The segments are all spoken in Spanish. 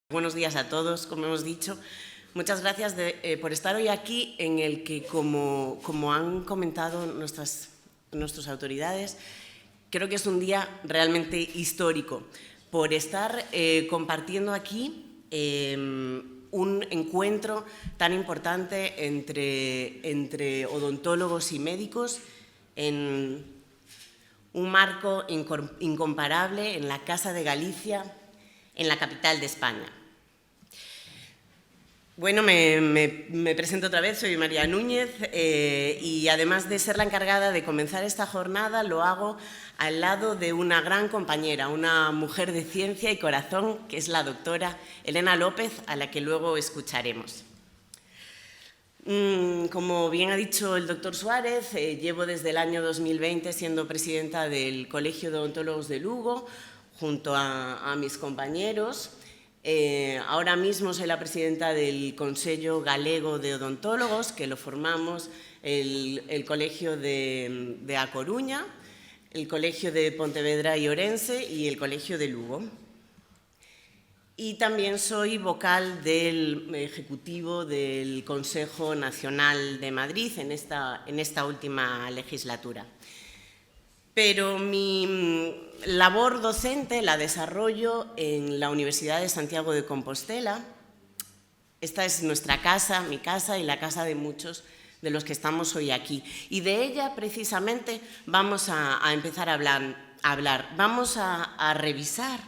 Buenos días a todos, como hemos dicho. Muchas gracias por estar hoy aquí, en el que, como han comentado nuestras autoridades, creo que es un día realmente histórico por estar compartiendo aquí un encuentro tan importante entre odontólogos y médicos en un marco incomparable en la Casa de Galicia, en la capital de España. Bueno, me presento otra vez, soy María Núñez y además de ser la encargada de comenzar esta jornada, lo hago al lado de una gran compañera, una mujer de ciencia y corazón, que es la doctora Elena López, a la que luego escucharemos. Como bien ha dicho el doctor Suárez, llevo desde el año 2020 siendo presidenta del Colegio de Odontólogos de Lugo, junto a mis compañeros. Ahora mismo soy la presidenta del Consello Galego de Odontólogos, que lo formamos el Colegio de A Coruña, el Colegio de Pontevedra y Orense y el Colegio de Lugo. Y también soy vocal del Ejecutivo del Consejo Nacional de Madrid en esta última legislatura. Pero mi labor docente la desarrollo en la Universidad de Santiago de Compostela. Esta es nuestra casa, mi casa y la casa de muchos de los que estamos hoy aquí. Y de ella, precisamente, vamos a empezar a hablar. Vamos a revisar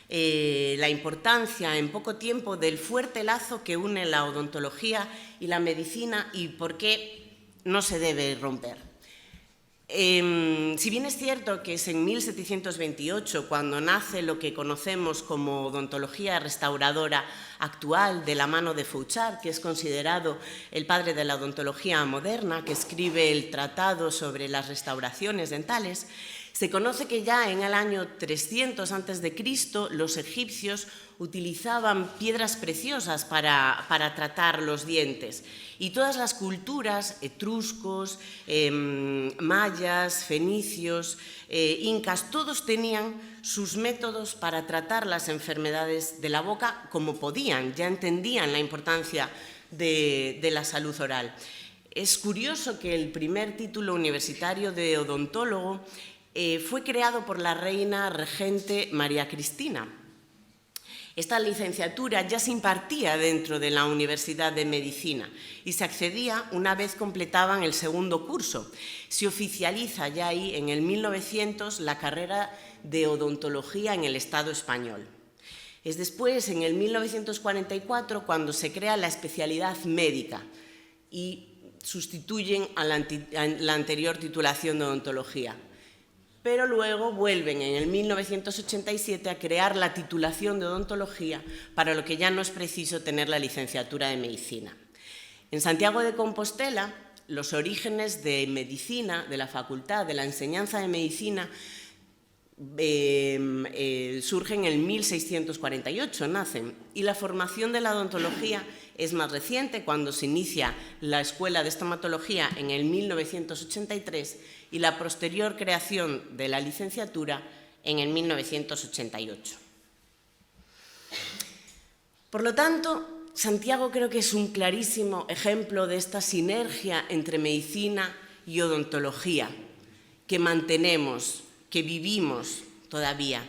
la importancia en poco tiempo del fuerte lazo que une la odontología y la medicina y por qué no se debe romper. Si bien es cierto que es en 1728 cuando nace lo que conocemos como odontología restauradora actual de la mano de Fouchard, que es considerado el padre de la odontología moderna, que escribe el Tratado sobre las restauraciones dentales, se conoce que ya en el año 300 a.C. los egipcios utilizaban piedras preciosas para tratar los dientes. Y todas las culturas, etruscos, mayas, fenicios, incas, todos tenían sus métodos para tratar las enfermedades de la boca como podían, ya entendían la importancia de la salud oral. Es curioso que el primer título universitario de odontólogo fue creado por la reina regente María Cristina. Esta licenciatura ya se impartía dentro de la Universidad de Medicina y se accedía una vez completaban el segundo curso. Se oficializa ya ahí en el 1900 la carrera de odontología en el Estado español. Es después, en el 1944, cuando se crea la especialidad médica y sustituyen a la anterior titulación de odontología. Pero luego vuelven en el 1987 a crear la titulación de odontología, para lo que ya no es preciso tener la licenciatura de medicina. En Santiago de Compostela, los orígenes de medicina, de la facultad, de la enseñanza de medicina, surgen en 1648, nacen, y la formación de la odontología es más reciente, cuando se inicia la Escuela de Estomatología en el 1983 y la posterior creación de la licenciatura en el 1988. Por lo tanto, Santiago creo que es un clarísimo ejemplo de esta sinergia entre medicina y odontología que mantenemos, que vivimos todavía,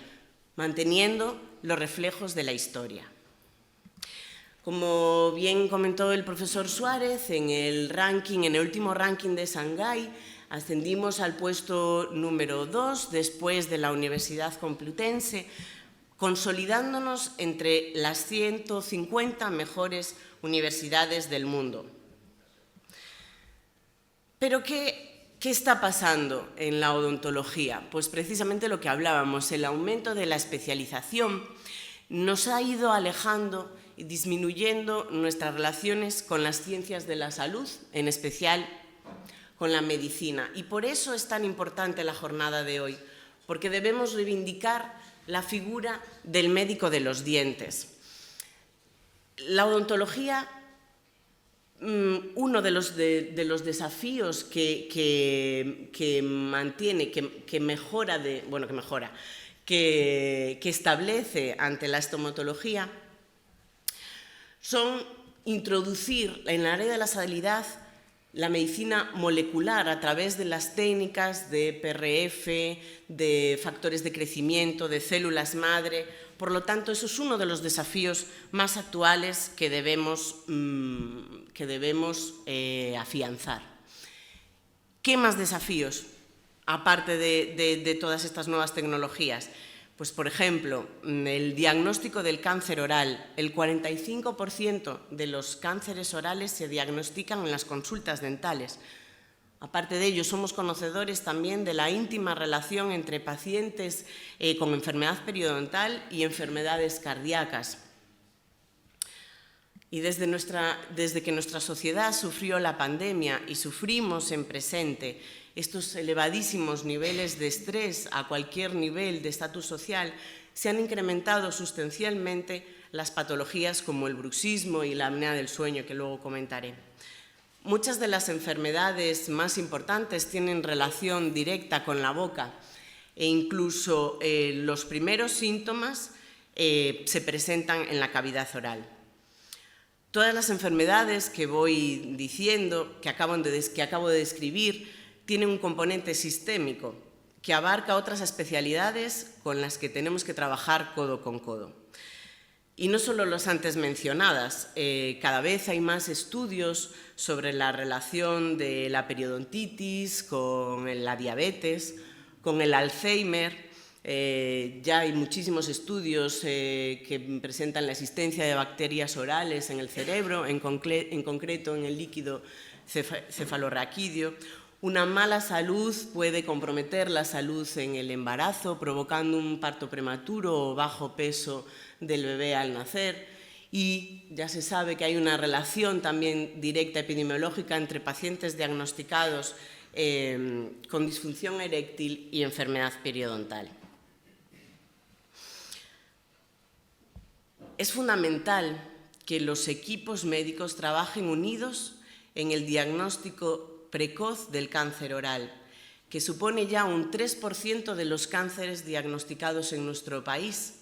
manteniendo los reflejos de la historia. Como bien comentó el profesor Suárez, en el último ranking de Shanghái, ascendimos al puesto número 2 después de la Universidad Complutense, consolidándonos entre las 150 mejores universidades del mundo. Pero ¿qué está pasando en la odontología? Pues precisamente lo que hablábamos, el aumento de la especialización nos ha ido alejando y disminuyendo nuestras relaciones con las ciencias de la salud, en especial con la medicina. Y por eso es tan importante la jornada de hoy, porque debemos reivindicar la figura del médico de los dientes. La odontología, uno de los desafíos que establece ante la estomatología son introducir en el área de la sanidad la medicina molecular a través de las técnicas de PRF, de factores de crecimiento, de células madre. Por lo tanto, eso es uno de los desafíos más actuales que debemos afianzar. ¿Qué más desafíos, aparte de todas estas nuevas tecnologías? Pues, por ejemplo, el diagnóstico del cáncer oral. El 45% de los cánceres orales se diagnostican en las consultas dentales. Aparte de ello, somos conocedores también de la íntima relación entre pacientes con enfermedad periodontal y enfermedades cardíacas. Y desde que nuestra sociedad sufrió la pandemia y sufrimos en presente estos elevadísimos niveles de estrés a cualquier nivel de estatus social, se han incrementado sustancialmente las patologías como el bruxismo y la apnea del sueño, que luego comentaré. Muchas de las enfermedades más importantes tienen relación directa con la boca e incluso los primeros síntomas se presentan en la cavidad oral. Todas las enfermedades que voy diciendo, que acabo de describir, tienen un componente sistémico que abarca otras especialidades con las que tenemos que trabajar codo con codo. Y no solo las antes mencionadas, cada vez hay más estudios sobre la relación de la periodontitis con la diabetes, con el Alzheimer. Ya hay muchísimos estudios que presentan la existencia de bacterias orales en el cerebro, en concreto en el líquido cefalorraquídeo. Una mala salud puede comprometer la salud en el embarazo, provocando un parto prematuro o bajo peso del bebé al nacer. Y ya se sabe que hay una relación también directa epidemiológica entre pacientes diagnosticados con disfunción eréctil y enfermedad periodontal. Es fundamental que los equipos médicos trabajen unidos en el diagnóstico precoz del cáncer oral, que supone ya un 3% de los cánceres diagnosticados en nuestro país,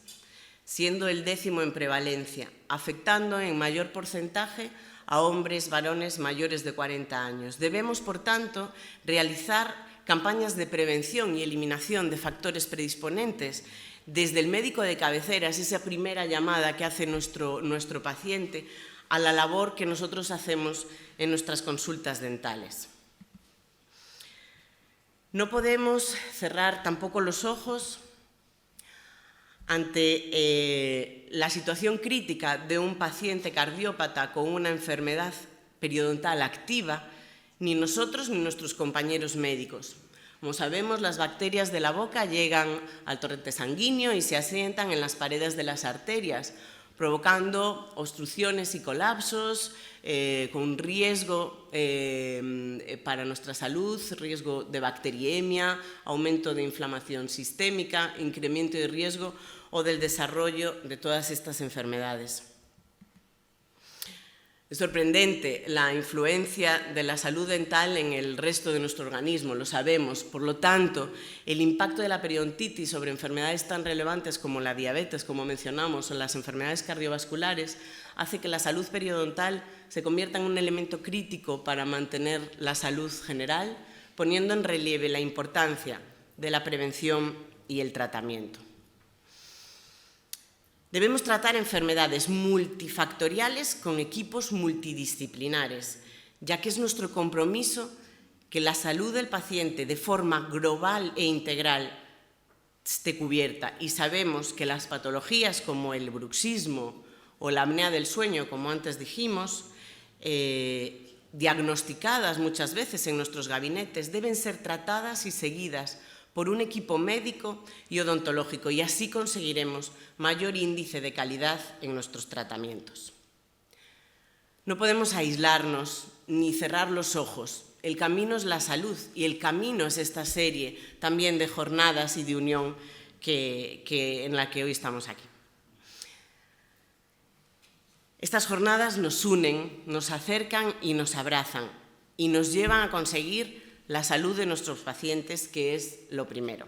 siendo el 10º en prevalencia, afectando en mayor porcentaje a hombres, varones mayores de 40 años. Debemos, por tanto, realizar campañas de prevención y eliminación de factores predisponentes desde el médico de cabecera, es esa primera llamada que hace nuestro paciente a la labor que nosotros hacemos en nuestras consultas dentales. No podemos cerrar tampoco los ojos ante la situación crítica de un paciente cardiópata con una enfermedad periodontal activa, ni nosotros ni nuestros compañeros médicos. Como sabemos, las bacterias de la boca llegan al torrente sanguíneo y se asientan en las paredes de las arterias, provocando obstrucciones y colapsos, con riesgo para nuestra salud, riesgo de bacteriemia, aumento de inflamación sistémica, incremento de riesgo o del desarrollo de todas estas enfermedades. Es sorprendente la influencia de la salud dental en el resto de nuestro organismo, lo sabemos. Por lo tanto, el impacto de la periodontitis sobre enfermedades tan relevantes como la diabetes, como mencionamos, o las enfermedades cardiovasculares, hace que la salud periodontal se convierta en un elemento crítico para mantener la salud general, poniendo en relieve la importancia de la prevención y el tratamiento. Debemos tratar enfermedades multifactoriales con equipos multidisciplinares, ya que es nuestro compromiso que la salud del paciente de forma global e integral esté cubierta. Y sabemos que las patologías como el bruxismo o la apnea del sueño, como antes dijimos, diagnosticadas muchas veces en nuestros gabinetes, deben ser tratadas y seguidas por un equipo médico y odontológico, y así conseguiremos mayor índice de calidad en nuestros tratamientos. No podemos aislarnos ni cerrar los ojos. El camino es la salud y el camino es esta serie también de jornadas y de unión en la que hoy estamos aquí. Estas jornadas nos unen, nos acercan y nos abrazan y nos llevan a conseguir la salud de nuestros pacientes, que es lo primero.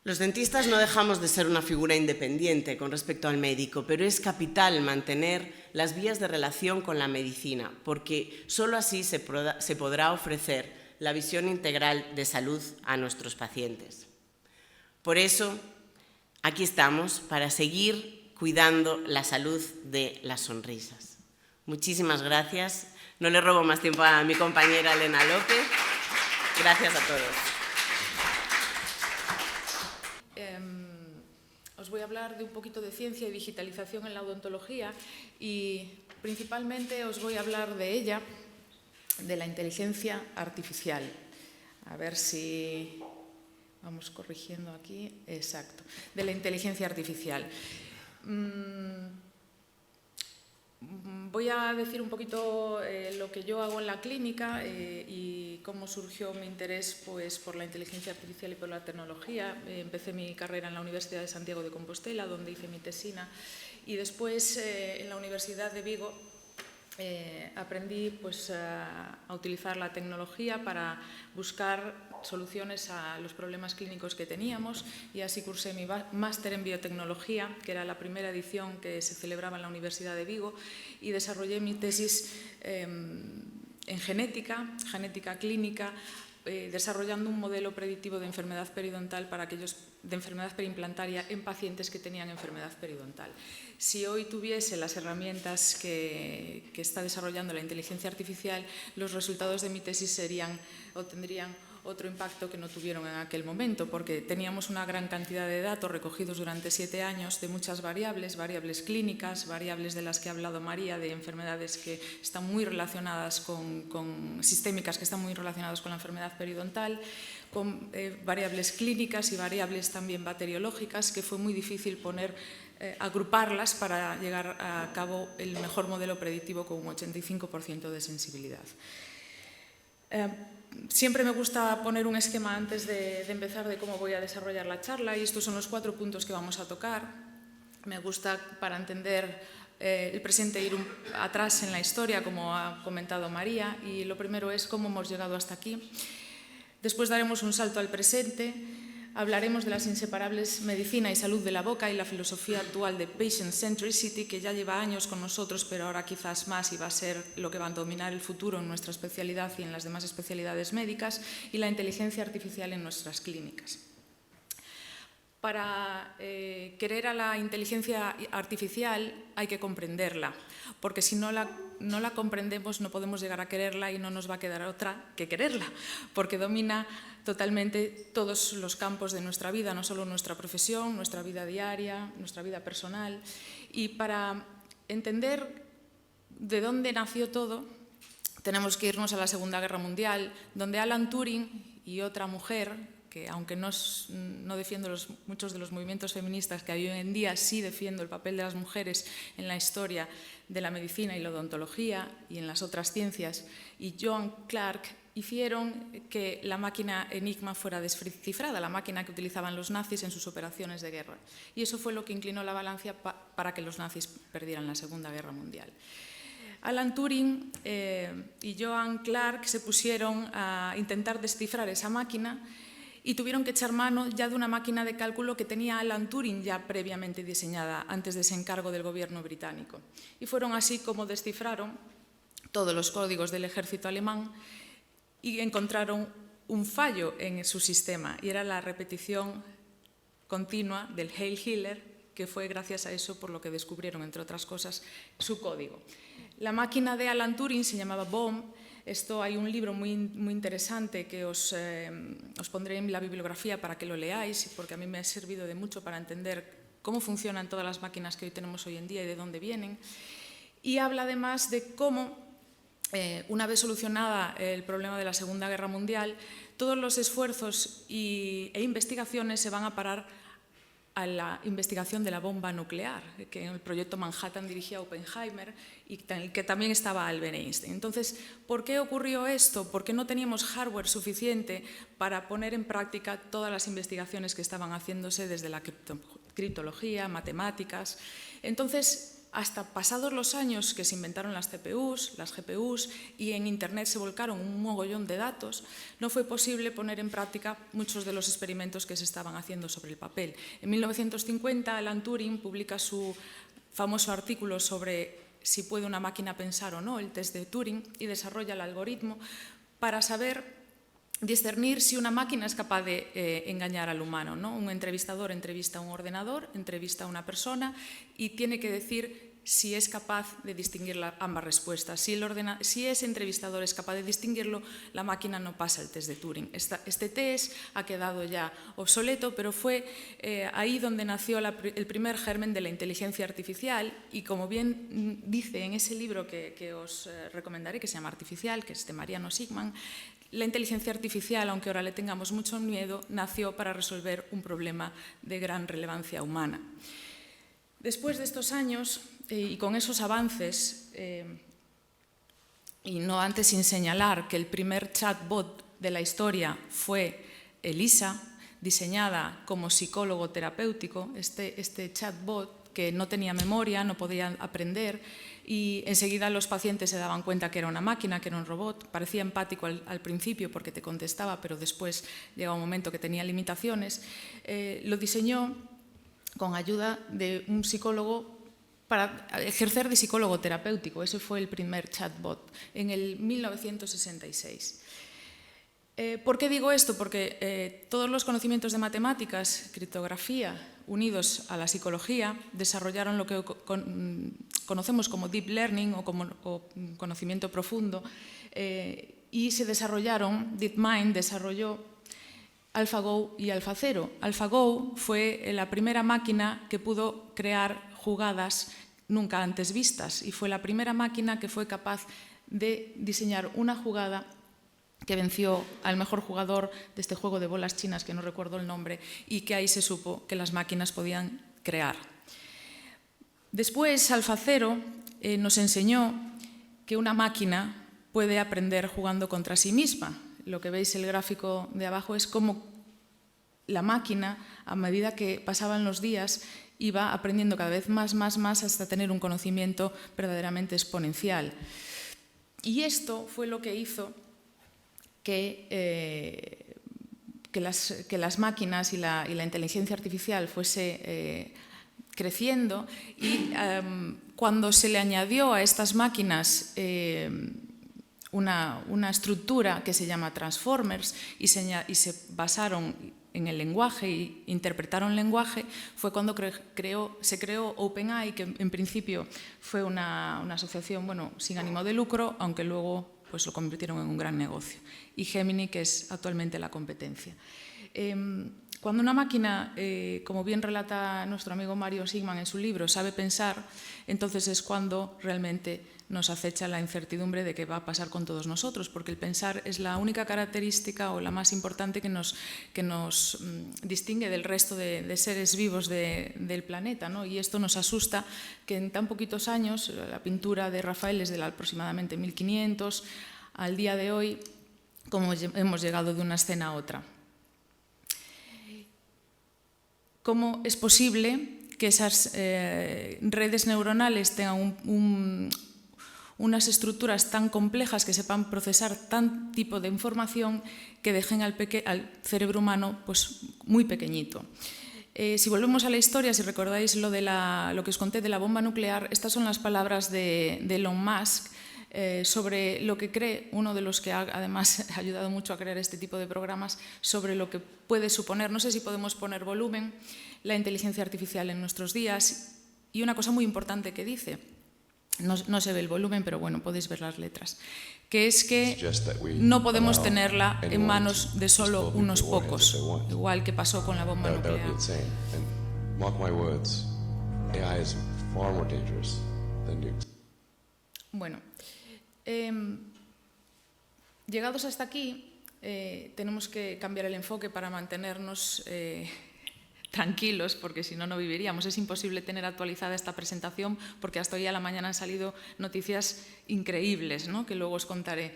Los dentistas no dejamos de ser una figura independiente con respecto al médico, pero es capital mantener las vías de relación con la medicina, porque solo así se podrá ofrecer la visión integral de salud a nuestros pacientes. Por eso, aquí estamos para seguir cuidando la salud de las sonrisas. Muchísimas gracias. No le robo más tiempo a mi compañera Elena López. Gracias a todos. Os voy a hablar de un poquito de ciencia y digitalización en la odontología y principalmente os voy a hablar de ella, de la inteligencia artificial. A ver si vamos corrigiendo aquí. Exacto, de la inteligencia artificial. Voy a decir un poquito lo que yo hago en la clínica y cómo surgió mi interés por la inteligencia artificial y por la tecnología. Empecé mi carrera en la Universidad de Santiago de Compostela, donde hice mi tesina, y después en la Universidad de Vigo aprendí a utilizar la tecnología para buscar soluciones a los problemas clínicos que teníamos, y así cursé mi máster en biotecnología, que era la primera edición que se celebraba en la Universidad de Vigo, y desarrollé mi tesis en genética clínica, desarrollando un modelo predictivo de enfermedad periodontal de enfermedad periimplantaria en pacientes que tenían enfermedad periodontal. Si hoy tuviese las herramientas que está desarrollando la inteligencia artificial, los resultados de mi tesis tendrían otro impacto que no tuvieron en aquel momento, porque teníamos una gran cantidad de datos recogidos durante 7 años de muchas variables clínicas, variables de las que ha hablado María, de enfermedades que están muy relacionadas sistémicas que están muy relacionadas con la enfermedad periodontal, con variables clínicas y variables también bacteriológicas, que fue muy difícil agruparlas para llegar a cabo el mejor modelo predictivo con un 85% de sensibilidad. Siempre me gusta poner un esquema antes de empezar de cómo voy a desarrollar la charla, y estos son los 4 puntos que vamos a tocar. Me gusta, para entender el presente, ir atrás en la historia, como ha comentado María, y lo primero es cómo hemos llegado hasta aquí. Después daremos un salto al presente, hablaremos de las inseparables medicina y salud de la boca y la filosofía actual de patient centricity, que ya lleva años con nosotros, pero ahora quizás más, y va a ser lo que va a dominar el futuro en nuestra especialidad y en las demás especialidades médicas, y la inteligencia artificial en nuestras clínicas. Para querer a la inteligencia artificial hay que comprenderla, porque si no la comprendemos no podemos llegar a quererla, y no nos va a quedar otra que quererla, porque domina totalmente todos los campos de nuestra vida, no solo nuestra profesión, nuestra vida diaria, nuestra vida personal. Y para entender de dónde nació todo, tenemos que irnos a la Segunda Guerra Mundial, donde Alan Turing y otra mujer, que aunque no defiendo muchos de los movimientos feministas que hay hoy en día, sí defiendo el papel de las mujeres en la historia de la medicina y la odontología y en las otras ciencias, y Joan Clark, hicieron que la máquina Enigma fuera descifrada, la máquina que utilizaban los nazis en sus operaciones de guerra. Y eso fue lo que inclinó la balanza para que los nazis perdieran la Segunda Guerra Mundial. Alan Turing y Joan Clark se pusieron a intentar descifrar esa máquina, y tuvieron que echar mano ya de una máquina de cálculo que tenía Alan Turing ya previamente diseñada antes de ese encargo del gobierno británico. Y fueron así como descifraron todos los códigos del ejército alemán y encontraron un fallo en su sistema, y era la repetición continua del Heil Hitler, que fue gracias a eso por lo que descubrieron, entre otras cosas, su código. La máquina de Alan Turing se llamaba BOM. Hay un libro muy interesante que os pondré en la bibliografía para que lo leáis, porque a mí me ha servido de mucho para entender cómo funcionan todas las máquinas que hoy tenemos hoy en día y de dónde vienen. Y habla además de cómo, una vez solucionada el problema de la Segunda Guerra Mundial, todos los esfuerzos e investigaciones se van a parar a la investigación de la bomba nuclear, que en el proyecto Manhattan dirigía Oppenheimer y que también estaba Albert Einstein. Entonces, ¿por qué ocurrió esto? Porque no teníamos hardware suficiente para poner en práctica todas las investigaciones que estaban haciéndose desde la criptología, matemáticas. Entonces, hasta pasados los años que se inventaron las CPUs, las GPUs y en Internet se volcaron un mogollón de datos, no fue posible poner en práctica muchos de los experimentos que se estaban haciendo sobre el papel. En 1950, Alan Turing publica su famoso artículo sobre si puede una máquina pensar o no, el test de Turing, y desarrolla el algoritmo para saber discernir si una máquina es capaz de engañar al humano, ¿no? Un entrevistador entrevista a un ordenador, entrevista a una persona y tiene que decir si es capaz de distinguir ambas respuestas. Si ese entrevistador es capaz de distinguirlo, la máquina no pasa el test de Turing. Este test ha quedado ya obsoleto, pero fue ahí donde nació el primer germen de la inteligencia artificial y, como bien dice en ese libro que os recomendaré, que se llama Artificial, que es de Mariano Sigman, la inteligencia artificial, aunque ahora le tengamos mucho miedo, nació para resolver un problema de gran relevancia humana. Después de estos años y con esos avances, y no antes sin señalar que el primer chatbot de la historia fue Elisa, diseñada como psicólogo terapéutico, este chatbot que no tenía memoria, no podía aprender, y enseguida los pacientes se daban cuenta que era una máquina, que era un robot. Parecía empático al principio porque te contestaba, pero después llegaba un momento que tenía limitaciones. Lo diseñó con ayuda de un psicólogo para ejercer de psicólogo terapéutico. Ese fue el primer chatbot en el 1966. ¿Por qué digo esto? Porque todos los conocimientos de matemáticas, criptografía, unidos a la psicología, desarrollaron lo que conocemos como deep learning o conocimiento profundo, y se desarrollaron, DeepMind desarrolló AlphaGo y AlphaZero. AlphaGo fue la primera máquina que pudo crear jugadas nunca antes vistas y fue la primera máquina que fue capaz de diseñar una jugada que venció al mejor jugador de este juego de bolas chinas, que no recuerdo el nombre, y que ahí se supo que las máquinas podían crear. Después, AlphaZero nos enseñó que una máquina puede aprender jugando contra sí misma. Lo que veis el gráfico de abajo es cómo la máquina, a medida que pasaban los días, iba aprendiendo cada vez más hasta tener un conocimiento verdaderamente exponencial. Y esto fue lo que hizo que las máquinas y la inteligencia artificial fuese creciendo, y cuando se le añadió a estas máquinas una estructura que se llama transformers y se basaron en el lenguaje e interpretaron lenguaje, fue cuando se creó OpenAI, que en principio fue una asociación, bueno, sin ánimo de lucro, aunque luego pues lo convirtieron en un gran negocio, y Gemini, que es actualmente la competencia. Cuando una máquina, como bien relata nuestro amigo Mario Sigman en su libro, sabe pensar, entonces es cuando realmente nos acecha la incertidumbre de qué va a pasar con todos nosotros, porque el pensar es la única característica o la más importante que nos distingue del resto de seres vivos del planeta, ¿no? Y esto nos asusta, que en tan poquitos años, la pintura de Rafael es de aproximadamente 1500, al día de hoy, como hemos llegado de una escena a otra. ¿Cómo es posible que esas redes neuronales tengan unas estructuras tan complejas, que sepan procesar tan tipo de información, que dejen al cerebro humano pues, muy pequeñito? Si volvemos a la historia, si recordáis lo que os conté de la bomba nuclear, estas son las palabras de Elon Musk sobre lo que cree, uno de los que además ha ayudado mucho a crear este tipo de programas, sobre lo que puede suponer, no sé si podemos poner volumen, la inteligencia artificial en nuestros días. Y una cosa muy importante que dice, no se ve el volumen, pero bueno, podéis ver las letras, que es que no podemos tenerla en manos de solo unos pocos, igual que pasó con la bomba nuclear. Bueno, llegados hasta aquí, tenemos que cambiar el enfoque para mantenernos tranquilos, porque si no, no viviríamos. Es imposible tener actualizada esta presentación, porque hasta hoy a la mañana han salido noticias increíbles, ¿no?, que luego os contaré.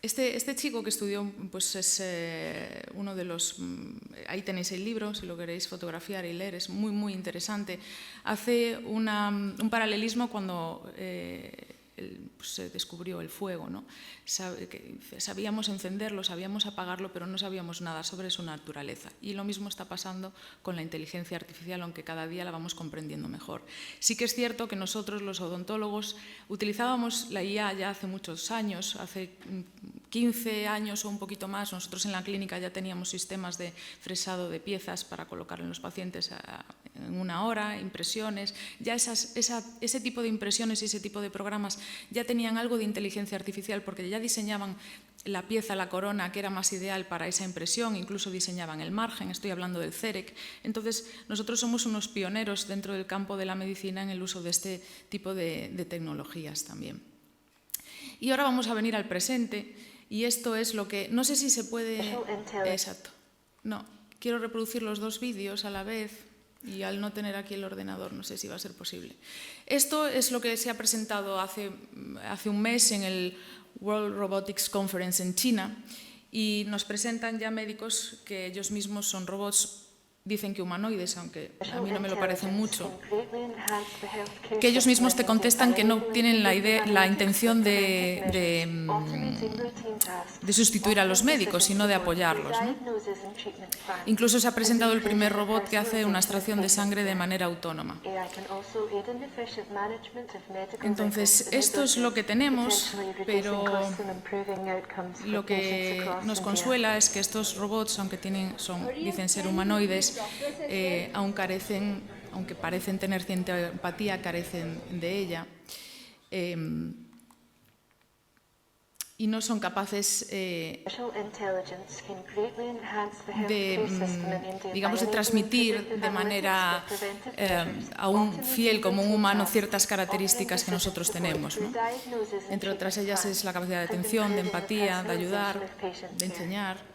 Este chico que estudió, pues es uno de los... ahí tenéis el libro, si lo queréis fotografiar y leer, es muy, muy interesante. Hace un paralelismo cuando pues se descubrió el fuego, ¿no? Sabíamos encenderlo, sabíamos apagarlo, pero no sabíamos nada sobre su naturaleza. Y lo mismo está pasando con la inteligencia artificial, aunque cada día la vamos comprendiendo mejor. Sí que es cierto que nosotros, los odontólogos, utilizábamos la IA ya hace muchos años, hace 15 años o un poquito más. Nosotros en la clínica ya teníamos sistemas de fresado de piezas para colocar en los pacientes en una hora, impresiones. Ya ese tipo de impresiones y ese tipo de programas ya tenían algo de inteligencia artificial, porque ya diseñaban la pieza, la corona, que era más ideal para esa impresión, incluso diseñaban el margen, estoy hablando del CEREC. Entonces, nosotros somos unos pioneros dentro del campo de la medicina en el uso de este tipo de tecnologías también. Y ahora vamos a venir al presente, y esto es lo que... No sé si se puede... Exacto. No, quiero reproducir los dos vídeos a la vez, y al no tener aquí el ordenador no sé si va a ser posible. Esto es lo que se ha presentado hace un mes en el World Robotics Conference en China, y nos presentan ya médicos que ellos mismos son robots, dicen que humanoides, aunque a mí no me lo parecen mucho, que ellos mismos te contestan que no tienen la intención de sustituir a los médicos, sino de apoyarlos, ¿no? Incluso se ha presentado el primer robot que hace una extracción de sangre de manera autónoma. Entonces, esto es lo que tenemos, pero lo que nos consuela es que estos robots, aunque dicen ser humanoides, aunque parecen tener cierta empatía, carecen de ella. Y no son capaces de transmitir de manera aún fiel como un humano ciertas características que nosotros tenemos, ¿no? Entre otras ellas es la capacidad de atención, de empatía, de ayudar, de enseñar.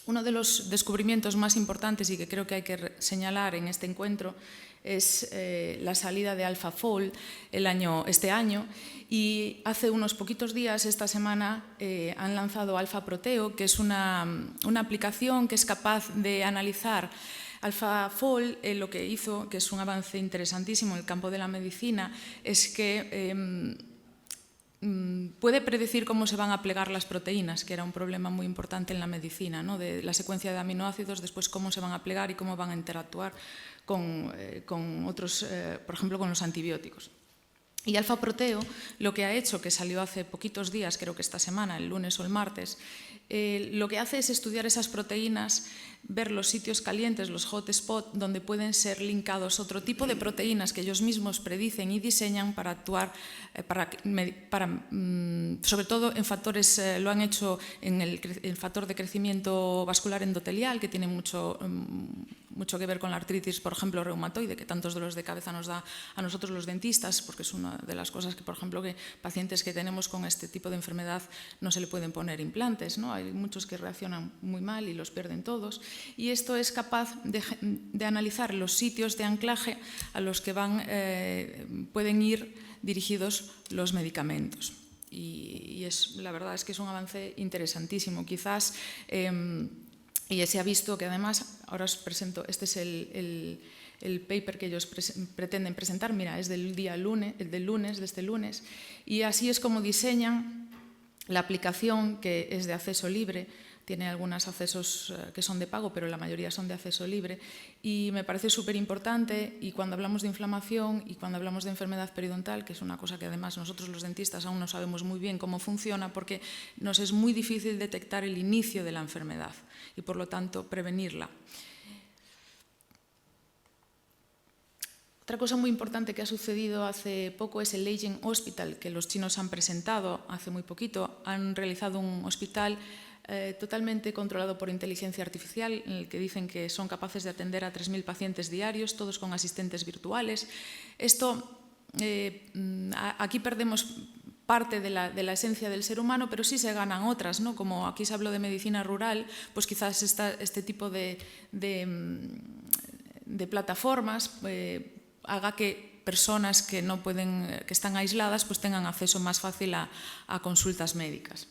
Uno de los descubrimientos más importantes y que creo que hay que señalar en este encuentro es la salida de AlphaFold este año, y hace unos poquitos días, esta semana, han lanzado AlphaProteo, que es una aplicación que es capaz de analizar. AlphaFold lo que hizo, que es un avance interesantísimo en el campo de la medicina, es que puede predecir cómo se van a plegar las proteínas, que era un problema muy importante en la medicina, ¿no? De la secuencia de aminoácidos, después cómo se van a plegar y cómo van a interactuar con otros, por ejemplo, con los antibióticos. Y AlphaProteo lo que ha hecho, que salió hace poquitos días, creo que esta semana, el lunes o el martes, lo que hace es estudiar esas proteínas, ver los sitios calientes, los hotspot, donde pueden ser linkados otro tipo de proteínas que ellos mismos predicen y diseñan para actuar, sobre todo en factores, lo han hecho en el factor de crecimiento vascular endotelial, que tiene mucho que ver con la artritis, por ejemplo, reumatoide, que tantos dolores de cabeza nos da a nosotros los dentistas, porque es una de las cosas que, por ejemplo, que pacientes que tenemos con este tipo de enfermedad no se le pueden poner implantes, ¿no? Hay muchos que reaccionan muy mal y los pierden todos. Y esto es capaz de analizar los sitios de anclaje a los que pueden ir dirigidos los medicamentos. Y la verdad es que es un avance interesantísimo. Quizás, y se ha visto que además, ahora os presento, este es el paper que ellos pretenden presentar, mira, es del lunes, de este lunes, y así es como diseñan la aplicación, que es de acceso libre. Tiene algunos accesos que son de pago, pero la mayoría son de acceso libre, y me parece súper importante. Y cuando hablamos de inflamación y cuando hablamos de enfermedad periodontal, que es una cosa que además nosotros los dentistas aún no sabemos muy bien cómo funciona, porque nos es muy difícil detectar el inicio de la enfermedad y por lo tanto prevenirla. Otra cosa muy importante que ha sucedido hace poco es el Leijing Hospital, que los chinos han presentado hace muy poquito. Han realizado un hospital totalmente controlado por inteligencia artificial, en el que dicen que son capaces de atender a 3.000 pacientes diarios, todos con asistentes virtuales. Esto, aquí perdemos parte de la esencia del ser humano, pero sí se ganan otras, ¿no? Como aquí se habló de medicina rural, pues quizás este tipo de plataformas haga que personas que no pueden, que están aisladas, pues tengan acceso más fácil a consultas médicas.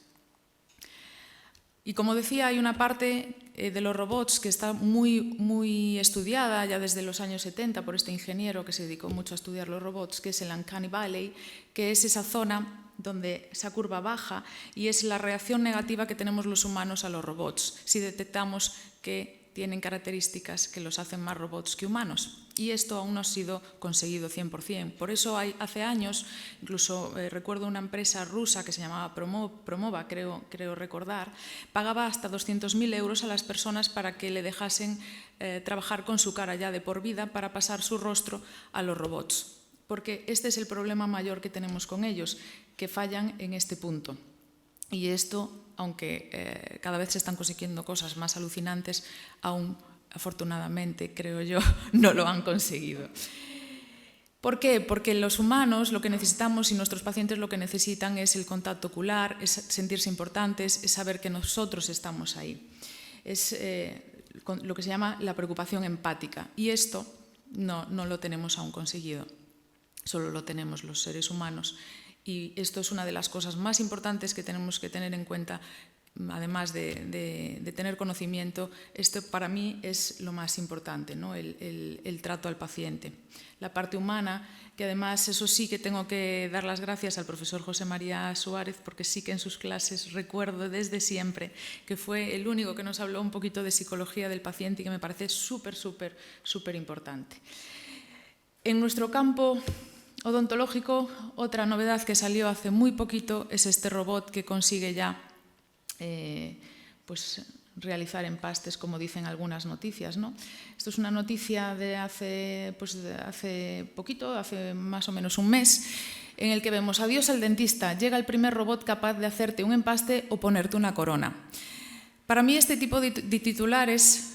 Y como decía, hay una parte de los robots que está muy estudiada ya desde los años 70 por este ingeniero que se dedicó mucho a estudiar los robots, que es el Uncanny Valley, que es esa zona donde esa curva baja y es la reacción negativa que tenemos los humanos a los robots, si detectamos que tienen características que los hacen más robots que humanos. Y esto aún no ha sido conseguido 100%. Por eso hace años, incluso recuerdo una empresa rusa que se llamaba Promova, creo recordar, pagaba hasta 200.000 euros a las personas para que le dejasen trabajar con su cara ya de por vida para pasar su rostro a los robots. Porque este es el problema mayor que tenemos con ellos, que fallan en este punto. Y esto, aunque cada vez se están consiguiendo cosas más alucinantes, aún afortunadamente, creo yo, no lo han conseguido. ¿Por qué? Porque los humanos lo que necesitamos y nuestros pacientes lo que necesitan es el contacto ocular, es sentirse importantes, es saber que nosotros estamos ahí. Es lo que se llama la preocupación empática y esto no lo tenemos aún conseguido, solo lo tenemos los seres humanos y esto es una de las cosas más importantes que tenemos que tener en cuenta. Además de tener conocimiento, esto para mí es lo más importante, ¿no? el trato al paciente. La parte humana, que además eso sí que tengo que dar las gracias al profesor José María Suárez, porque sí que en sus clases recuerdo desde siempre que fue el único que nos habló un poquito de psicología del paciente y que me parece súper importante. En nuestro campo odontológico, otra novedad que salió hace muy poquito es este robot que consigue ya pues realizar empastes, como dicen algunas noticias, ¿no? Esto es una noticia de hace poquito, hace más o menos un mes, en el que vemos: adiós al dentista, llega el primer robot capaz de hacerte un empaste o ponerte una corona. Para mí este tipo de titulares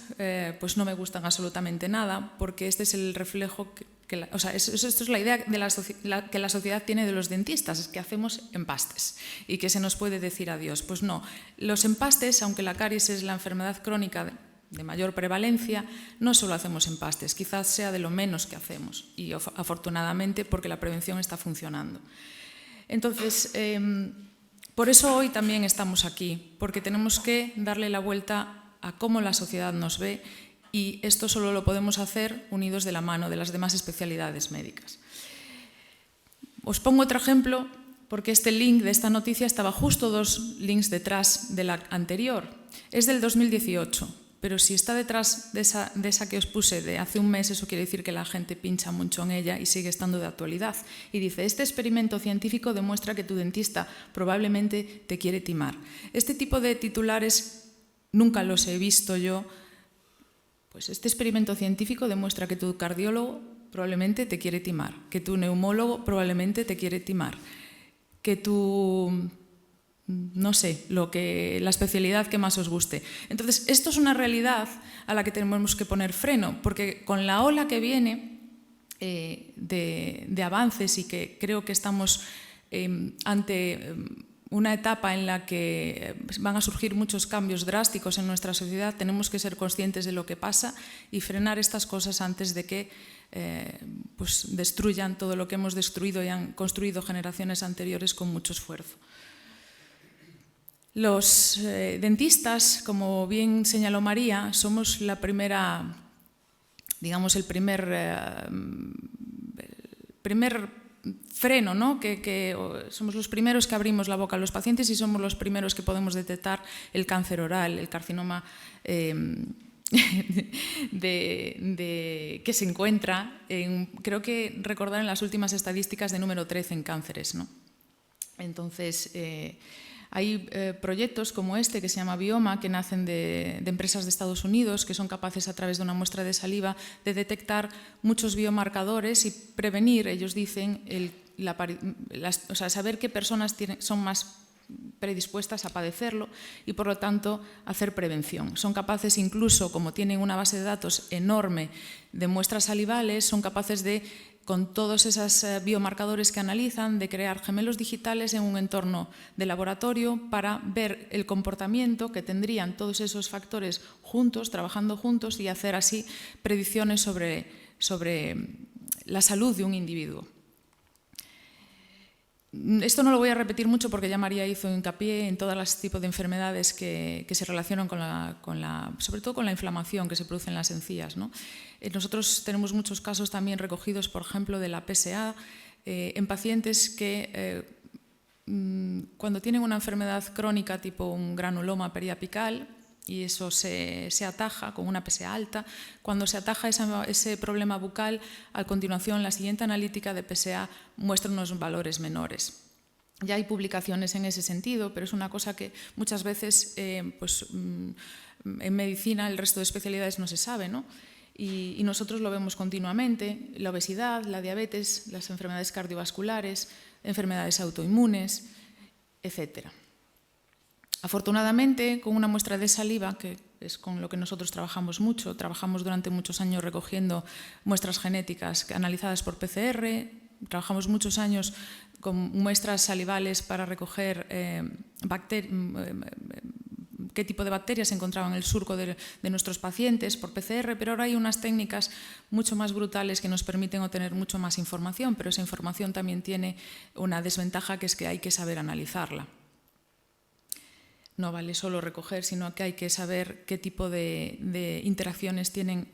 pues no me gustan absolutamente nada, porque este es el reflejo esto es la idea que la sociedad tiene de los dentistas, es que hacemos empastes y que se nos puede decir adiós. Pues no, los empastes, aunque la caries es la enfermedad crónica de mayor prevalencia, no solo hacemos empastes, quizás sea de lo menos que hacemos y afortunadamente porque la prevención está funcionando. Entonces, por eso hoy también estamos aquí, porque tenemos que darle la vuelta a cómo la sociedad nos ve. Y esto solo lo podemos hacer unidos de la mano de las demás especialidades médicas. Os pongo otro ejemplo, porque este link de esta noticia estaba justo 2 links detrás de la anterior. Es del 2018, pero si está detrás de esa que os puse de hace un mes, eso quiere decir que la gente pincha mucho en ella y sigue estando de actualidad. Y dice: este experimento científico demuestra que tu dentista probablemente te quiere timar. Este tipo de titulares nunca los he visto yo. Pues este experimento científico demuestra que tu cardiólogo probablemente te quiere timar, que tu neumólogo probablemente te quiere timar, que no sé, la especialidad que más os guste. Entonces, esto es una realidad a la que tenemos que poner freno, porque con la ola que viene de avances y que creo que estamos ante una etapa en la que van a surgir muchos cambios drásticos en nuestra sociedad, tenemos que ser conscientes de lo que pasa y frenar estas cosas antes de que pues destruyan todo lo que hemos destruido y han construido generaciones anteriores con mucho esfuerzo. Los dentistas, como bien señaló María, somos la primera, digamos, el primer freno, ¿no? que somos los primeros que abrimos la boca a los pacientes y somos los primeros que podemos detectar el cáncer oral, el carcinoma que se encuentra, creo que recordar en las últimas estadísticas de número 13 en cánceres, ¿no? Entonces, hay proyectos como este que se llama Bioma, que nacen de empresas de Estados Unidos, que son capaces a través de una muestra de saliva de detectar muchos biomarcadores y prevenir, ellos dicen, saber qué personas son más predispuestas a padecerlo y por lo tanto hacer prevención. Son capaces incluso, como tienen una base de datos enorme de muestras salivales, son capaces de, con todos esos biomarcadores que analizan, de crear gemelos digitales en un entorno de laboratorio para ver el comportamiento que tendrían todos esos factores juntos, trabajando juntos y hacer así predicciones sobre la salud de un individuo. Esto no lo voy a repetir mucho porque ya María hizo hincapié en todos los tipos de enfermedades que se relacionan sobre todo con la inflamación que se produce en las encías, ¿no? Nosotros tenemos muchos casos también recogidos, por ejemplo, de la PSA en pacientes que cuando tienen una enfermedad crónica tipo un granuloma periapical, y eso se ataja con una PSA alta. Cuando se ataja ese problema bucal, a continuación la siguiente analítica de PSA muestra unos valores menores. Ya hay publicaciones en ese sentido, pero es una cosa que muchas veces en medicina, el resto de especialidades no se sabe, ¿no? Y nosotros lo vemos continuamente: la obesidad, la diabetes, las enfermedades cardiovasculares, enfermedades autoinmunes, etcétera. Afortunadamente, con una muestra de saliva, que es con lo que nosotros trabajamos mucho, trabajamos durante muchos años recogiendo muestras genéticas analizadas por PCR, trabajamos muchos años con muestras salivales para recoger qué tipo de bacterias se encontraban en el surco de nuestros pacientes por PCR, pero ahora hay unas técnicas mucho más brutales que nos permiten obtener mucho más información, pero esa información también tiene una desventaja, que es que hay que saber analizarla. No vale solo recoger, sino que hay que saber qué tipo de interacciones tienen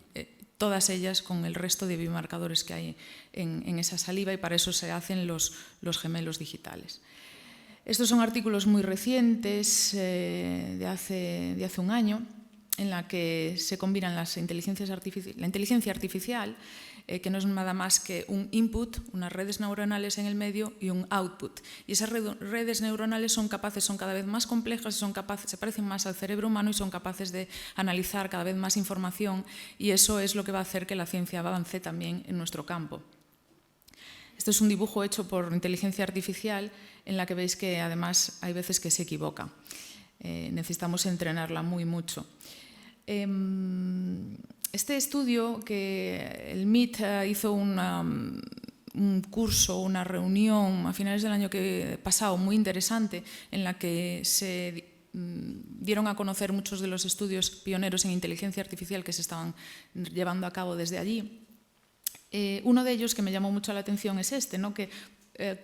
todas ellas con el resto de biomarcadores que hay en esa saliva, y para eso se hacen los gemelos digitales. Estos son artículos muy recientes, de hace un año, en la que se combinan la inteligencia artificial, que no es nada más que un input, unas redes neuronales en el medio, y un output. Y esas redes neuronales son cada vez más complejas, se parecen más al cerebro humano y son capaces de analizar cada vez más información, y eso es lo que va a hacer que la ciencia avance también en nuestro campo. Esto es un dibujo hecho por inteligencia artificial, en la que veis que además hay veces que se equivoca. Necesitamos entrenarla mucho. Este estudio, que el MIT hizo un curso, una reunión a finales del año pasado muy interesante, en la que se dieron a conocer muchos de los estudios pioneros en inteligencia artificial que se estaban llevando a cabo desde allí. Uno de ellos que me llamó mucho la atención es este, ¿no? Que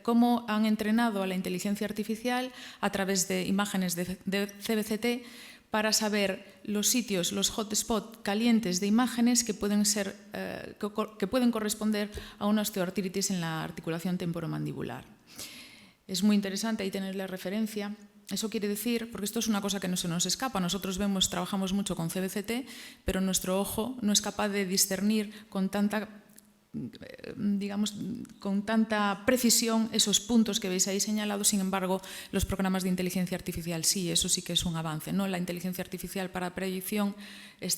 cómo han entrenado a la inteligencia artificial a través de imágenes de CBCT para saber los sitios, los hotspots calientes de imágenes que pueden corresponder a una osteoartritis en la articulación temporomandibular. Es muy interesante ahí tener la referencia. Eso quiere decir, porque esto es una cosa que no se nos escapa, nosotros trabajamos mucho con CBCT, pero nuestro ojo no es capaz de discernir con tanta precisión esos puntos que veis ahí señalados. Sin embargo, los programas de inteligencia artificial sí, eso sí que es un avance, ¿no? La inteligencia artificial para predicción es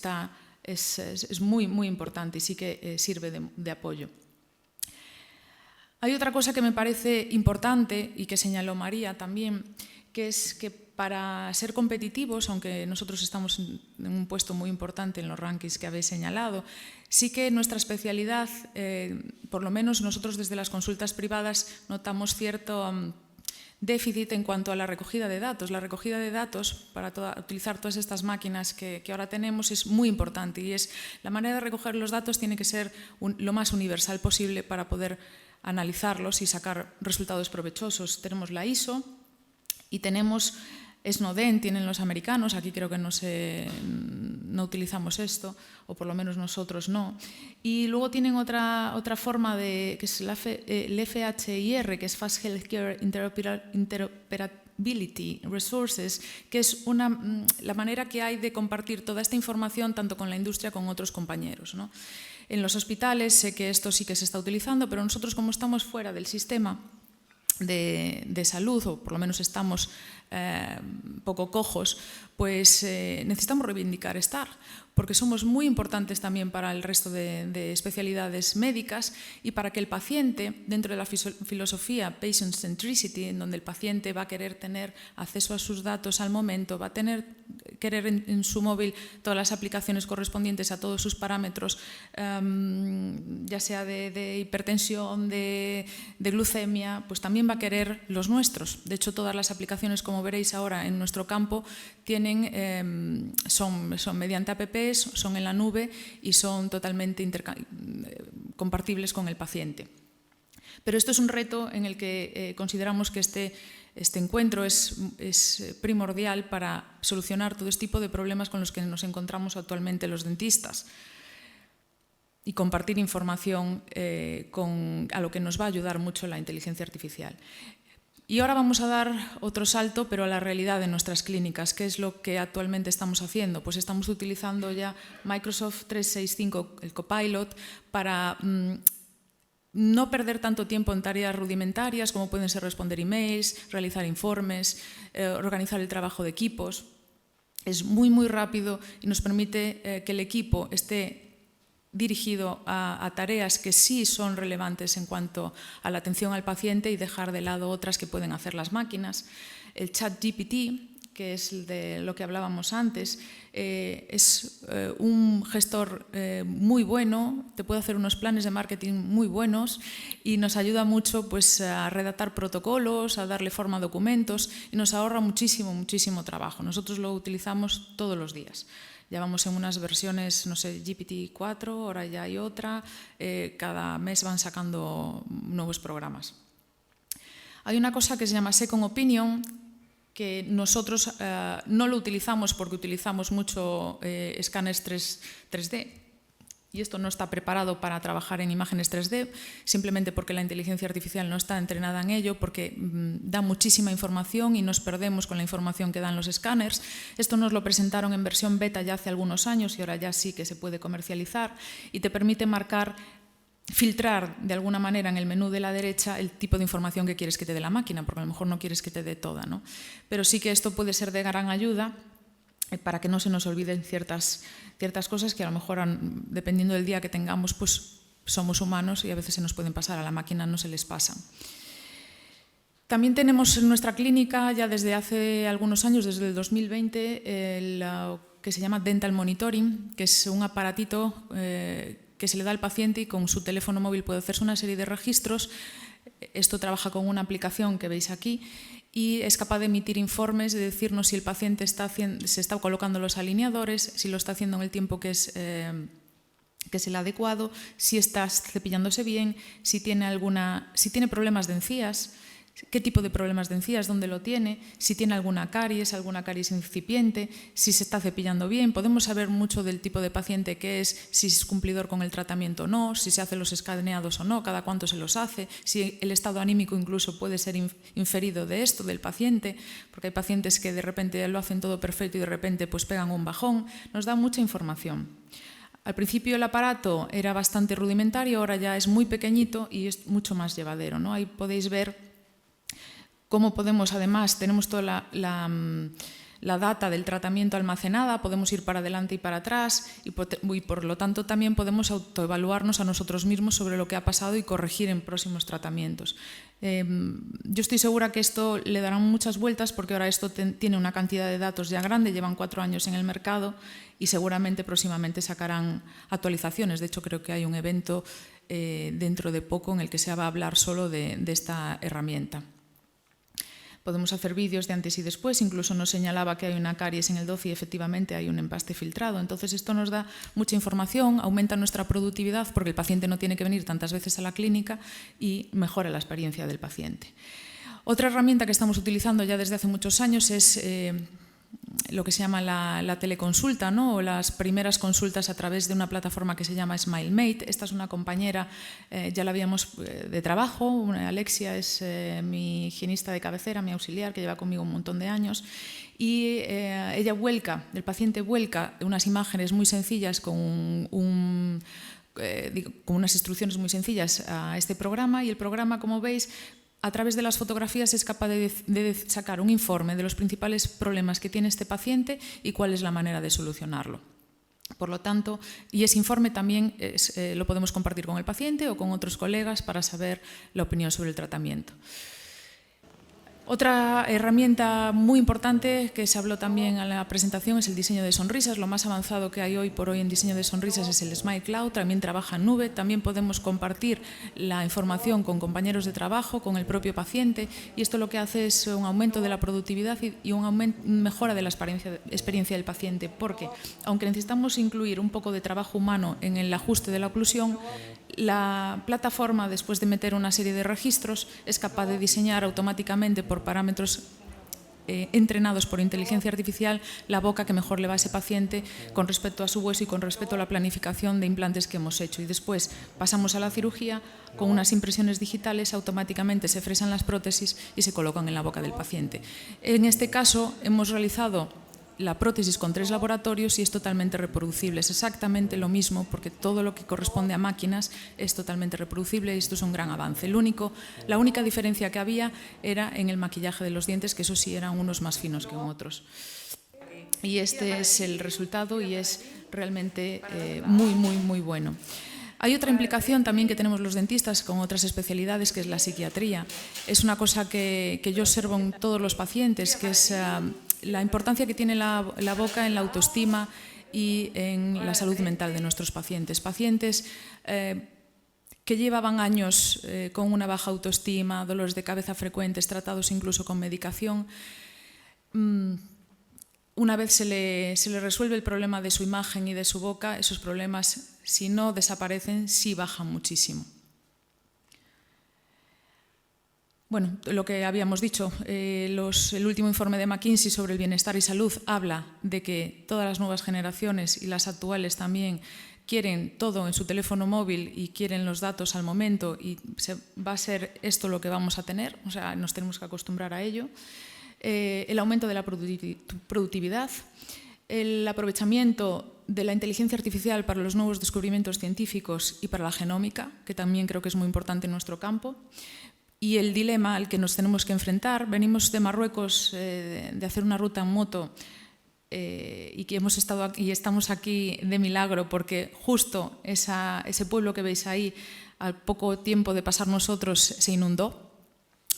muy importante y sí que sirve de apoyo. Hay otra cosa que me parece importante y que señaló María también, que es que para ser competitivos, aunque nosotros estamos en un puesto muy importante en los rankings que habéis señalado, sí que nuestra especialidad, por lo menos nosotros desde las consultas privadas, notamos cierto déficit en cuanto a la recogida de datos. La recogida de datos para utilizar todas estas máquinas que ahora tenemos es muy importante, y la manera de recoger los datos tiene que ser lo más universal posible para poder analizarlos y sacar resultados provechosos. Tenemos la ISO y tenemos Snowden, tienen los americanos, aquí creo que no utilizamos esto, o por lo menos nosotros no. Y luego tienen otra forma, que es el FHIR, que es Fast Healthcare Interoperability Resources, que es la manera que hay de compartir toda esta información tanto con la industria como con otros compañeros, ¿no? En los hospitales sé que esto sí que se está utilizando, pero nosotros, como estamos fuera del sistema de salud, o por lo menos estamos poco cojos, pues necesitamos reivindicar estar, porque somos muy importantes también para el resto de especialidades médicas, y para que el paciente, dentro de la filosofía Patient Centricity, en donde el paciente va a querer tener acceso a sus datos al momento, va a querer en su móvil todas las aplicaciones correspondientes a todos sus parámetros, ya sea de hipertensión, de glucemia, pues también va a querer los nuestros. De hecho, todas las aplicaciones, como veréis ahora en nuestro campo, son mediante apps, son en la nube y son totalmente compartibles con el paciente. Pero esto es un reto en el que consideramos que este encuentro es primordial para solucionar todo este tipo de problemas con los que nos encontramos actualmente los dentistas y compartir información a lo que nos va a ayudar mucho la inteligencia artificial. Y ahora vamos a dar otro salto, pero a la realidad de nuestras clínicas. ¿Qué es lo que actualmente estamos haciendo? Pues estamos utilizando ya Microsoft 365, el Copilot, para no perder tanto tiempo en tareas rudimentarias como pueden ser responder emails, realizar informes, organizar el trabajo de equipos. Es muy, muy rápido y nos permite que el equipo esté dirigido a tareas que sí son relevantes en cuanto a la atención al paciente y dejar de lado otras que pueden hacer las máquinas. El ChatGPT, que es de lo que hablábamos antes, es un gestor muy bueno, te puede hacer unos planes de marketing muy buenos y nos ayuda mucho pues, a redactar protocolos, a darle forma a documentos y nos ahorra muchísimo, muchísimo trabajo. Nosotros lo utilizamos todos los días. Ya vamos en unas versiones, no sé, GPT-4, ahora ya hay otra, cada mes van sacando nuevos programas. Hay una cosa que se llama Second Opinion, que nosotros no lo utilizamos porque utilizamos mucho escáneres 3D, y esto no está preparado para trabajar en imágenes 3D, simplemente porque la inteligencia artificial no está entrenada en ello, porque da muchísima información y nos perdemos con la información que dan los escáneres. Esto nos lo presentaron en versión beta ya hace algunos años y ahora ya sí que se puede comercializar y te permite filtrar de alguna manera en el menú de la derecha el tipo de información que quieres que te dé la máquina, porque a lo mejor no quieres que te dé toda, ¿no? Pero sí que esto puede ser de gran ayuda para que no se nos olviden ciertas cosas que a lo mejor, dependiendo del día que tengamos, pues somos humanos y a veces se nos pueden pasar, a la máquina no se les pasan. También tenemos en nuestra clínica, ya desde hace algunos años, desde el 2020, lo que se llama Dental Monitoring, que es un aparatito que se le da al paciente y con su teléfono móvil puede hacerse una serie de registros. Esto trabaja con una aplicación que veis aquí y es capaz de emitir informes, de decirnos si el paciente se está colocando los alineadores, si lo está haciendo en el tiempo que es el adecuado, si está cepillándose bien, si tiene problemas de encías, qué tipo de problemas de encías, dónde lo tiene, si tiene alguna caries incipiente, si se está cepillando bien. Podemos saber mucho del tipo de paciente que es, si es cumplidor con el tratamiento o no, si se hace los escaneados o no, cada cuánto se los hace, si el estado anímico incluso puede ser inferido de esto, del paciente, porque hay pacientes que de repente lo hacen todo perfecto y de repente pues pegan un bajón. Nos da mucha información. Al principio el aparato era bastante rudimentario, ahora ya es muy pequeñito y es mucho más llevadero, ¿no? Ahí podéis ver cómo podemos, además, tenemos toda la data del tratamiento almacenada, podemos ir para adelante y para atrás y por lo tanto también podemos autoevaluarnos a nosotros mismos sobre lo que ha pasado y corregir en próximos tratamientos. Yo estoy segura que esto le darán muchas vueltas porque ahora esto tiene una cantidad de datos ya grande, llevan 4 años en el mercado y seguramente próximamente sacarán actualizaciones. De hecho, creo que hay un evento dentro de poco en el que se va a hablar solo de esta herramienta. Podemos hacer vídeos de antes y después, incluso nos señalaba que hay una caries en el 12 y efectivamente hay un empaste filtrado. Entonces esto nos da mucha información, aumenta nuestra productividad porque el paciente no tiene que venir tantas veces a la clínica y mejora la experiencia del paciente. Otra herramienta que estamos utilizando ya desde hace muchos años es lo que se llama la teleconsulta, ¿no? O las primeras consultas a través de una plataforma que se llama SmileMate. Esta es una compañera, ya la habíamos de trabajo, Alexia es mi higienista de cabecera, mi auxiliar, que lleva conmigo un montón de años, y el paciente vuelca unas imágenes muy sencillas con unas instrucciones muy sencillas a este programa y el programa, como veis, a través de las fotografías es capaz de sacar un informe de los principales problemas que tiene este paciente y cuál es la manera de solucionarlo. Por lo tanto, y ese informe también lo podemos compartir con el paciente o con otros colegas para saber la opinión sobre el tratamiento. Otra herramienta muy importante que se habló también en la presentación es el diseño de sonrisas. Lo más avanzado que hay hoy por hoy en diseño de sonrisas es el Smile Cloud, también trabaja en nube, también podemos compartir la información con compañeros de trabajo, con el propio paciente y esto lo que hace es un aumento de la productividad y una mejora de la experiencia del paciente porque aunque necesitamos incluir un poco de trabajo humano en el ajuste de la oclusión, La plataforma, después de meter una serie de registros, es capaz de diseñar automáticamente por parámetros entrenados por inteligencia artificial la boca que mejor le va a ese paciente con respecto a su hueso y con respecto a la planificación de implantes que hemos hecho. Y después pasamos a la cirugía, con unas impresiones digitales automáticamente se fresan las prótesis y se colocan en la boca del paciente. En este caso hemos realizado la prótesis con 3 laboratorios y es totalmente reproducible. Es exactamente lo mismo porque todo lo que corresponde a máquinas es totalmente reproducible y esto es un gran avance. La única diferencia que había era en el maquillaje de los dientes, que eso sí eran unos más finos que otros. Y este es el resultado y es realmente muy bueno. Hay otra implicación también que tenemos los dentistas con otras especialidades, que es la psiquiatría. Es una cosa que yo observo en todos los pacientes, que es la importancia que tiene la boca en la autoestima y en la salud mental de nuestros pacientes. Pacientes que llevaban años con una baja autoestima, dolores de cabeza frecuentes, tratados incluso con medicación. Una vez se le resuelve el problema de su imagen y de su boca, esos problemas, si no desaparecen, sí bajan muchísimo. Bueno, lo que habíamos dicho, el último informe de McKinsey sobre el bienestar y salud habla de que todas las nuevas generaciones y las actuales también quieren todo en su teléfono móvil y quieren los datos al momento y va a ser esto lo que vamos a tener, o sea, nos tenemos que acostumbrar a ello. El aumento de la productividad, el aprovechamiento de la inteligencia artificial para los nuevos descubrimientos científicos y para la genómica, que también creo que es muy importante en nuestro campo, y el dilema al que nos tenemos que enfrentar. Venimos de Marruecos de hacer una ruta en moto y que hemos estado aquí, y estamos aquí de milagro porque justo ese pueblo que veis ahí, al poco tiempo de pasar nosotros, se inundó.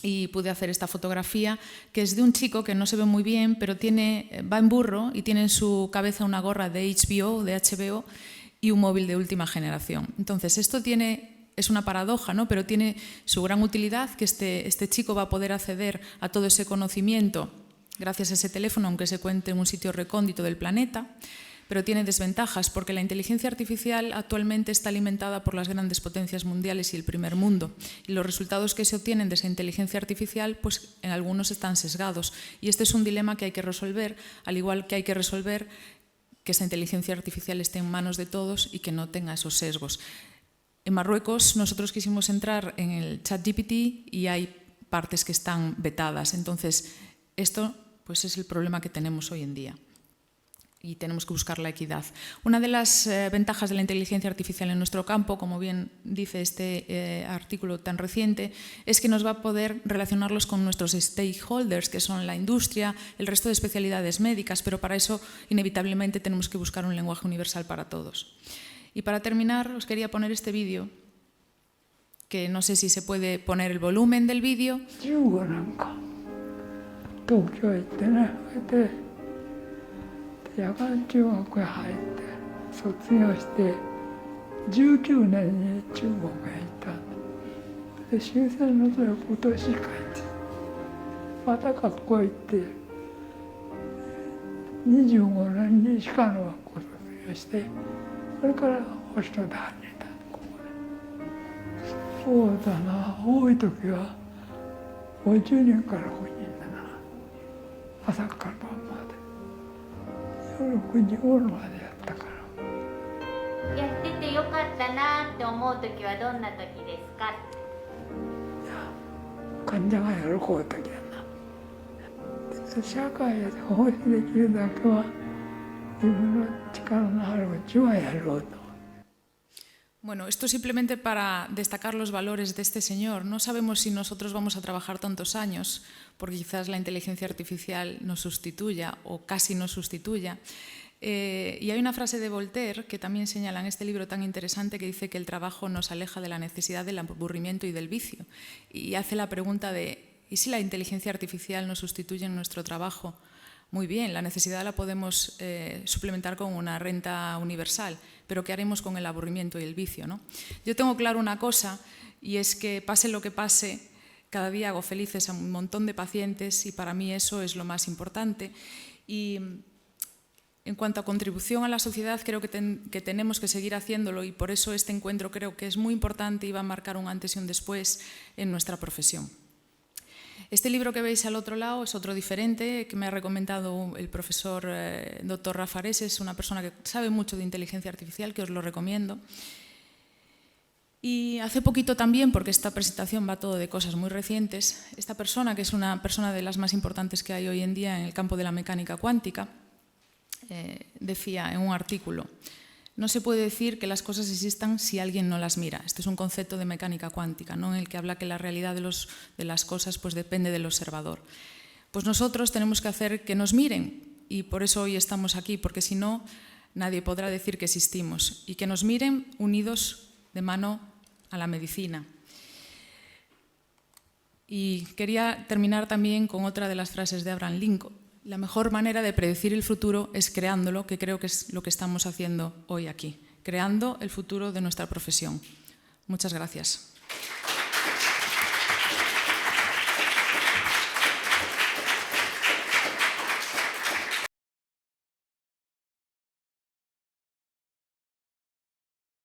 Y pude hacer esta fotografía, que es de un chico que no se ve muy bien, pero va en burro y tiene en su cabeza una gorra de HBO, y un móvil de última generación. Entonces, esto es una paradoja, ¿no? Pero tiene su gran utilidad, que este chico va a poder acceder a todo ese conocimiento gracias a ese teléfono, aunque se encuentre en un sitio recóndito del planeta. Pero tiene desventajas porque la inteligencia artificial actualmente está alimentada por las grandes potencias mundiales y el primer mundo. Y los resultados que se obtienen de esa inteligencia artificial, pues en algunos están sesgados. Y este es un dilema que hay que resolver, al igual que hay que resolver que esa inteligencia artificial esté en manos de todos y que no tenga esos sesgos. En Marruecos nosotros quisimos entrar en el ChatGPT y hay partes que están vetadas. Entonces, esto pues es el problema que tenemos hoy en día. Y tenemos que buscar la equidad. Una de las ventajas de la inteligencia artificial en nuestro campo, como bien dice este artículo tan reciente, es que nos va a poder relacionarlos con nuestros stakeholders, que son la industria, el resto de especialidades médicas, pero para eso inevitablemente tenemos que buscar un lenguaje universal para todos. Y para terminar, os quería poner este vídeo, que no sé si se puede poner el volumen del vídeo.夜間中学へ入って卒業して19年に中国へ行ったで終戦のそれを今年帰ってまた学校行って25年に歯科の学校卒業してそれから星野田にいたここでそうだな多い時は50人から60人だな朝から晩まで。夜9時頃までやったから。やっててよかったなって思う時はどんな時ですか？いや、患者が喜ぶ時やな。社会で奉仕できるだけは自分の力のあるうちはやろうと。Bueno, esto simplemente para destacar los valores de este señor. No sabemos si nosotros vamos a trabajar tantos años, porque quizás la inteligencia artificial nos sustituya o casi nos sustituya. Y hay una frase de Voltaire que también señala en este libro tan interesante que dice que el trabajo nos aleja de la necesidad del aburrimiento y del vicio. Y hace la pregunta de, ¿y si la inteligencia artificial nos sustituye en nuestro trabajo? Muy bien, la necesidad la podemos suplementar con una renta universal, pero ¿qué haremos con el aburrimiento y el vicio, ¿no? Yo tengo claro una cosa, y es que pase lo que pase, cada día hago felices a un montón de pacientes y para mí eso es lo más importante. Y En cuanto a contribución a la sociedad, creo que tenemos que seguir haciéndolo y por eso este encuentro creo que es muy importante y va a marcar un antes y un después en nuestra profesión. Este libro que veis al otro lado es otro diferente que me ha recomendado el profesor Dr. Rafa Areses, una persona que sabe mucho de inteligencia artificial, que os lo recomiendo. Y hace poquito también, porque esta presentación va todo de cosas muy recientes, esta persona, que es una persona de las más importantes que hay hoy en día en el campo de la mecánica cuántica, decía en un artículo: no se puede decir que las cosas existan si alguien no las mira. Este es un concepto de mecánica cuántica, ¿no?, en el que habla que la realidad de las cosas pues, depende del observador. Pues nosotros tenemos que hacer que nos miren y por eso hoy estamos aquí, porque si no, nadie podrá decir que existimos. Y que nos miren unidos de mano a la medicina. Y quería terminar también con otra de las frases de Abraham Lincoln. La mejor manera de predecir el futuro es creándolo, que creo que es lo que estamos haciendo hoy aquí, creando el futuro de nuestra profesión. Muchas gracias.